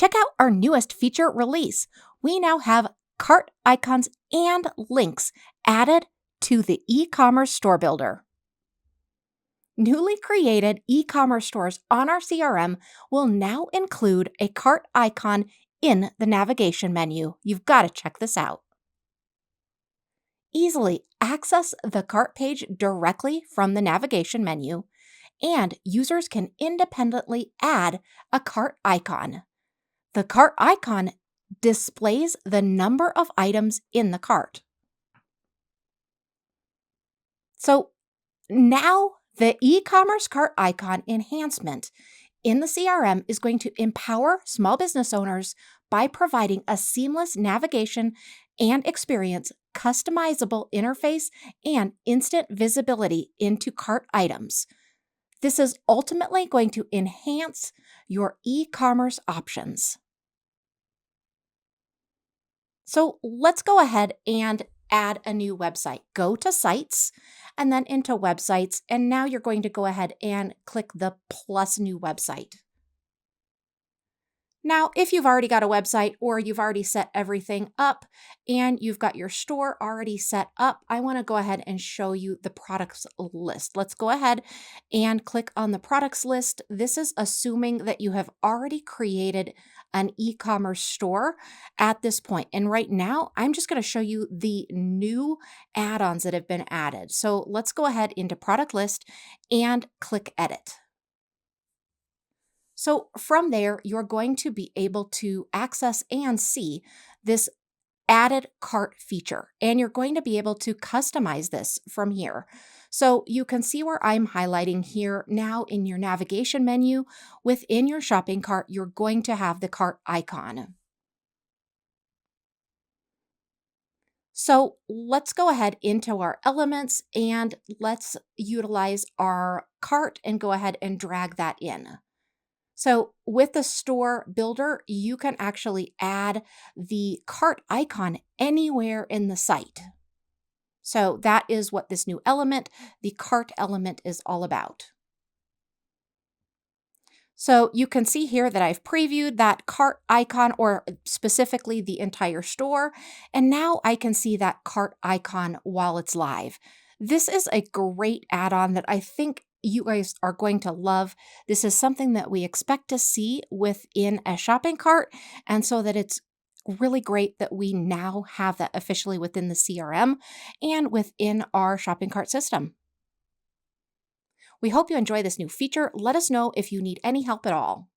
Check out our newest feature release. We now have cart icons and links added to the e-commerce store builder. Newly created e-commerce stores on our CRM will now include a cart icon in the navigation menu. You've got to check this out. Easily access the cart page directly from the navigation menu, and users can independently add a cart icon. The cart icon displays the number of items in the cart. So now the e-commerce cart icon enhancement in the CRM is going to empower small business owners by providing a seamless navigation and experience, customizable interface, and instant visibility into cart items. This is ultimately going to enhance your e-commerce options. So let's go ahead and add a new website. Go to Sites and then into Websites, and now you're going to go ahead and click the plus new website. Now, if you've already got a website or you've already set everything up and you've got your store already set up, I want to go ahead and show you the products list. Let's go ahead and click on the products list. This is assuming that you have already created an e-commerce store at this point. And right now, I'm just going to show you the new add-ons that have been added. So let's go ahead into product list and click edit. So from there, you're going to be able to access and see this added cart feature, and you're going to be able to customize this from here. So you can see where I'm highlighting here now in your navigation menu. Within your shopping cart, you're going to have the cart icon. So let's go ahead into our elements and let's utilize our cart and go ahead and drag that in. So with the store builder, you can actually add the cart icon anywhere in the site. So that is what this new element, the cart element, is all about. So you can see here that I've previewed that cart icon, or specifically the entire store, and now I can see that cart icon while it's live. This is a great add-on that I think you guys are going to love. This is something that we expect to see within a shopping cart, and so that it's really great that we now have that officially within the CRM and within our shopping cart system. We hope you enjoy this new feature. Let us know if you need any help at all.